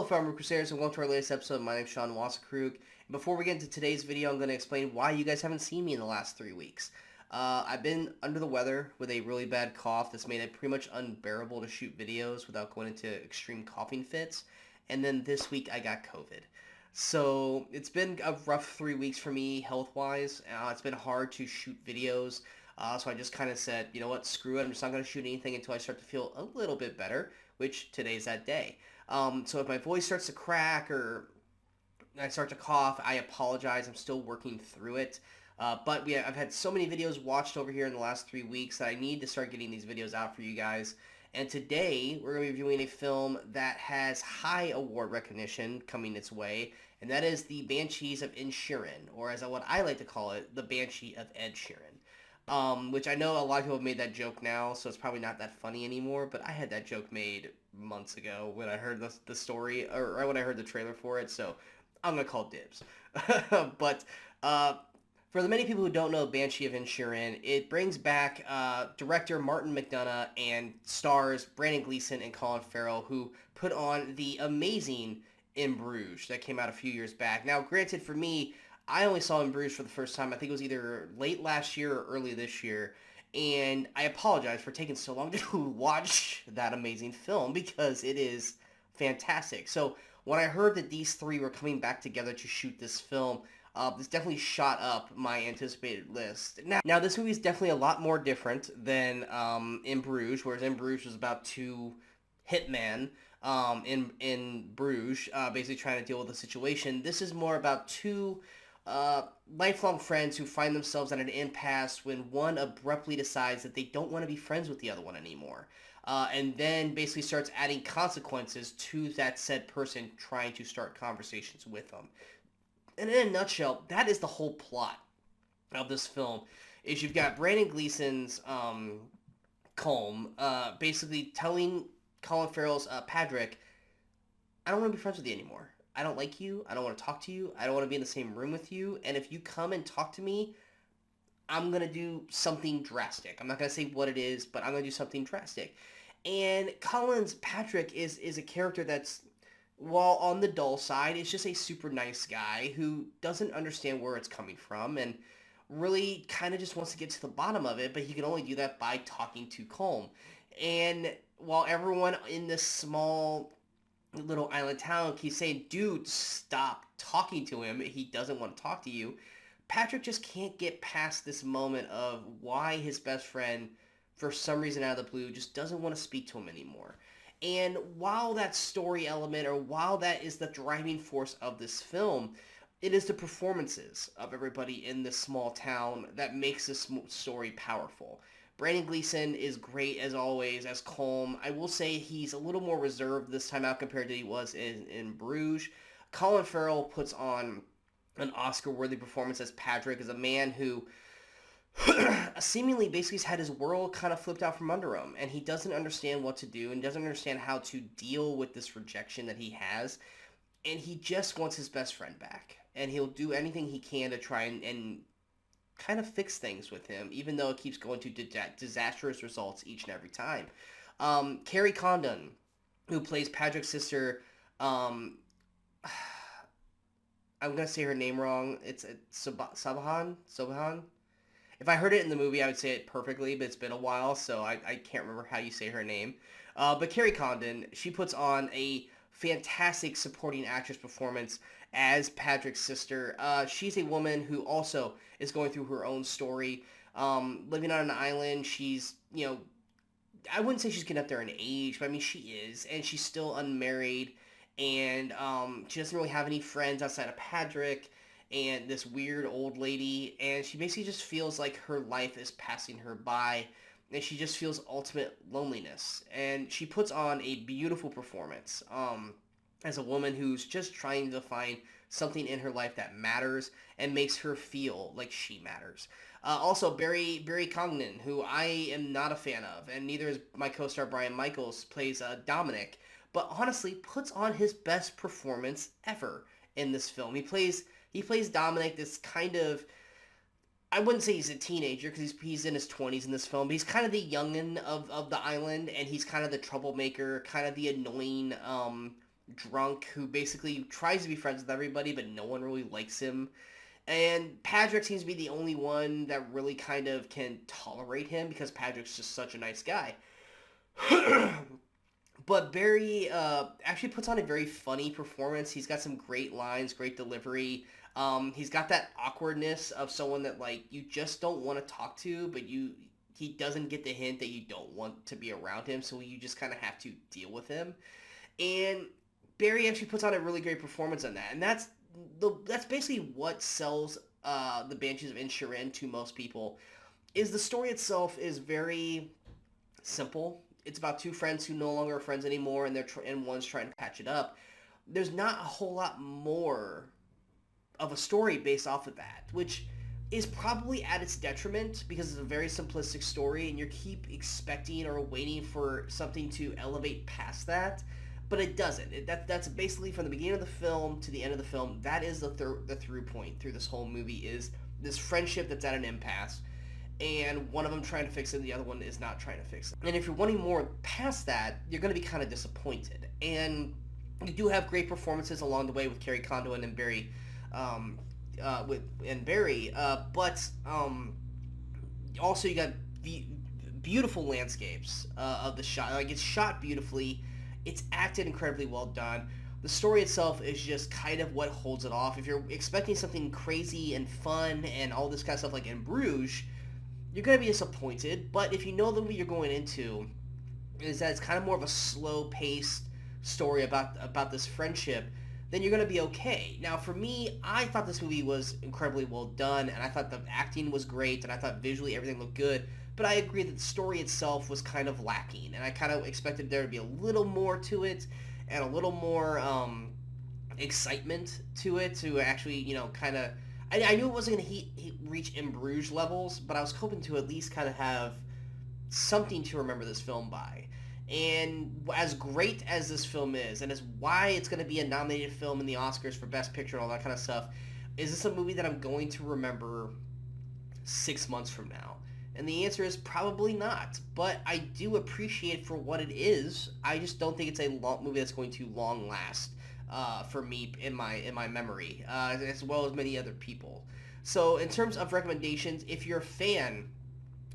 Hello, Movie Crusaders, and welcome to our latest episode. My name is Sean Wasserkrug. And before we get into today's video, I'm going to explain why you guys haven't seen me in the last 3 weeks. I've been under the weather with a really bad cough that's made it pretty much unbearable to shoot videos without going into extreme coughing fits. And then this week I got COVID. So it's been a rough 3 weeks for me health-wise. It's been hard to shoot videos. So I just kind of said, you know what, screw it. I'm just not going to shoot anything until I start to feel a little bit better, which today's that day. So if my voice starts to crack or I start to cough, I apologize. I'm still working through it. But I've had so many videos watched over here in the last 3 weeks that I need to start getting these videos out for you guys. And today, we're going to be reviewing a film that has high award recognition coming its way, and that is the Banshees of Inisherin, or as what I like to call it, the Banshee of Ed Sheeran. Which I know a lot of people have made that joke now, so it's probably not that funny anymore, but I had that joke made months ago when I heard the story, or when I heard the trailer for it, so I'm going to call dibs. But for the many people who don't know Banshee of Inisherin, it brings back director Martin McDonagh and stars Brandon Gleeson and Colin Farrell, who put on the amazing In Bruges that came out a few years back. Now, granted, for me, I only saw In Bruges for the first time. I think it was either late last year or early this year. And I apologize for taking so long to watch that amazing film because it is fantastic. So when I heard that these three were coming back together to shoot this film, this definitely shot up my anticipated list. Now this movie is definitely a lot more different than In Bruges, whereas In Bruges was about two hitmen in Bruges, basically trying to deal with the situation. This is more about two lifelong friends who find themselves at an impasse when one abruptly decides that they don't want to be friends with the other one anymore. And then basically starts adding consequences to that said person trying to start conversations with them. And in a nutshell, that is the whole plot of this film, is you've got Brandon Gleeson's Colm basically telling Colin Farrell's Patrick, I don't want to be friends with you anymore. I don't like you. I don't want to talk to you. I don't want to be in the same room with you. And if you come and talk to me, I'm going to do something drastic. I'm not going to say what it is, but I'm going to do something drastic. And Colin's Patrick is a character that's, while on the dull side, is just a super nice guy who doesn't understand where it's coming from and really kind of just wants to get to the bottom of it, but he can only do that by talking to Colm. And while everyone in this small little island town keeps saying, dude, stop talking to him, he doesn't want to talk to you, Patrick just can't get past this moment of why his best friend, for some reason out of the blue, just doesn't want to speak to him anymore. And while that story element, or while that is the driving force of this film, it is the performances of everybody in this small town that makes this story powerful. Brandon Gleeson is great as always as Colm. I will say he's a little more reserved this time out compared to he was in Bruges. Colin Farrell puts on an Oscar-worthy performance as Patrick, as a man who seemingly basically has had his world kind of flipped out from under him, and he doesn't understand what to do and doesn't understand how to deal with this rejection that he has, and he just wants his best friend back, and he'll do anything he can to try and kind of fix things with him, even though it keeps going to disastrous results each and every time. Carrie Condon, who plays Patrick's sister, I'm gonna say her name wrong. It's Sabahan. If I heard it in the movie, I would say it perfectly, but it's been a while, so I can't remember how you say her name. But Carrie Condon, she puts on a fantastic supporting actress performance as Patrick's sister. She's a woman who also is going through her own story. Living on an island, she's, I wouldn't say she's getting up there in age, but I mean, she is, and she's still unmarried, and she doesn't really have any friends outside of Patrick and this weird old lady, and she basically just feels like her life is passing her by, and she just feels ultimate loneliness. And she puts on a beautiful performance as a woman who's just trying to find something in her life that matters and makes her feel like she matters. Also, Barry Congdon, who I am not a fan of, and neither is my co-star Brian Michaels, plays Dominic, but honestly puts on his best performance ever in this film. He plays Dominic, this kind of, I wouldn't say he's a teenager because he's in his 20s in this film, but he's kind of the youngin of the island, and he's kind of the troublemaker, kind of the annoying drunk who basically tries to be friends with everybody, but no one really likes him. And Patrick seems to be the only one that really kind of can tolerate him because Patrick's just such a nice guy. But Barry actually puts on a very funny performance. He's got some great lines, great delivery. He's got that awkwardness of someone that like you just don't want to talk to, but he doesn't get the hint that you don't want to be around him, so you just kind of have to deal with him. And Barry actually puts on a really great performance on that, and that's basically what sells the Banshees of Inisherin to most people. Is the story itself is very simple. It's about two friends who no longer are friends anymore, and and one's trying to patch it up. There's not a whole lot more of a story based off of that, which is probably at its detriment because it's a very simplistic story, and you keep expecting or waiting for something to elevate past that, but it doesn't. That's basically from the beginning of the film to the end of the film. That is the through point through this whole movie is this friendship that's at an impasse, and one of them trying to fix it, and the other one is not trying to fix it. And if you're wanting more past that, you're going to be kind of disappointed. And you do have great performances along the way with Carrie Condon and Barry, but also you got beautiful landscapes of the shot. Like it's shot beautifully, it's acted incredibly well done. The story itself is just kind of what holds it off. If you're expecting something crazy and fun and all this kind of stuff like in Bruges, you're going to be disappointed. But if you know the movie you're going into is that it's kind of more of a slow-paced story about this friendship, then you're going to be okay. Now, for me, I thought this movie was incredibly well done, and I thought the acting was great, and I thought visually everything looked good, but I agree that the story itself was kind of lacking, and I kind of expected there to be a little more to it, and a little more excitement to it, to actually, kind of... I knew it wasn't going to reach In Bruges levels, but I was hoping to at least kind of have something to remember this film by. And as great as this film is, and as why it's going to be a nominated film in the Oscars for Best Picture and all that kind of stuff, is this a movie that I'm going to remember 6 months from now? And the answer is probably not. But I do appreciate it for what it is. I just don't think it's a movie that's going to long last. For me in my memory, as well as many other people. So in terms of recommendations, if you're a fan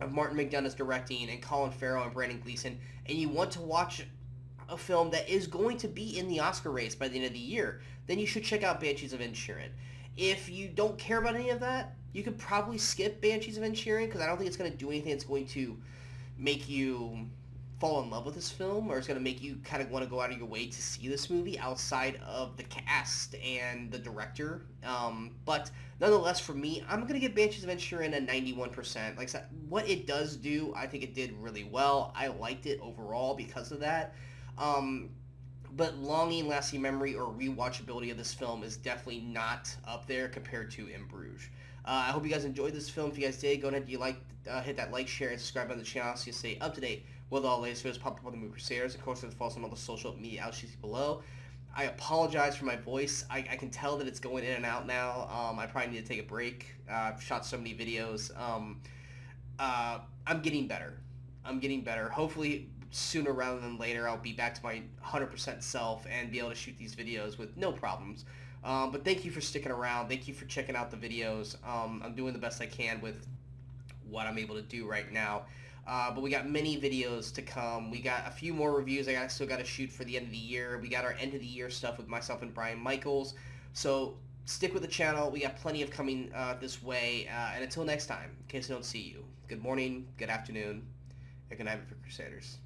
of Martin McDonagh's directing and Colin Farrell and Brandon Gleeson, and you want to watch a film that is going to be in the Oscar race by the end of the year, then you should check out Banshees of Inisherin. If you don't care about any of that, you could probably skip Banshees of Inisherin because I don't think it's going to do anything that's going to make you fall in love with this film, or it's going to make you kind of want to go out of your way to see this movie outside of the cast and the director. But nonetheless, for me, I'm going to give Banshees of Inisherin a 91%. Like I said, what it does do, I think it did really well. I liked it overall because of that. But longing, lasting memory, or rewatchability of this film is definitely not up there compared to In Bruges. I hope you guys enjoyed this film. If you guys did, go ahead and hit that like, share, and subscribe on the channel so you stay up to date with all the latest videos pop up on the Movie Crusaders. Of course, follow us on all the social media outlets you see below. I apologize for my voice. I can tell that it's going in and out now. I probably need to take a break. I've shot so many videos. I'm getting better. Hopefully, sooner rather than later, I'll be back to my 100% self and be able to shoot these videos with no problems. But thank you for sticking around. Thank you for checking out the videos. I'm doing the best I can with what I'm able to do right now. But we got many videos to come. We got a few more reviews I still got to shoot for the end of the year. We got our end of the year stuff with myself and Brian Michaels. So stick with the channel. We got plenty of coming this way. And until next time, in case I don't see you, good morning, good afternoon, and good night for Crusaders.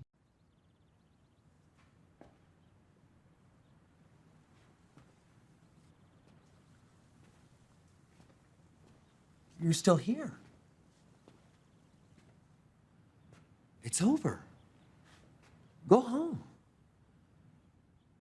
You're still here. It's over. Go home.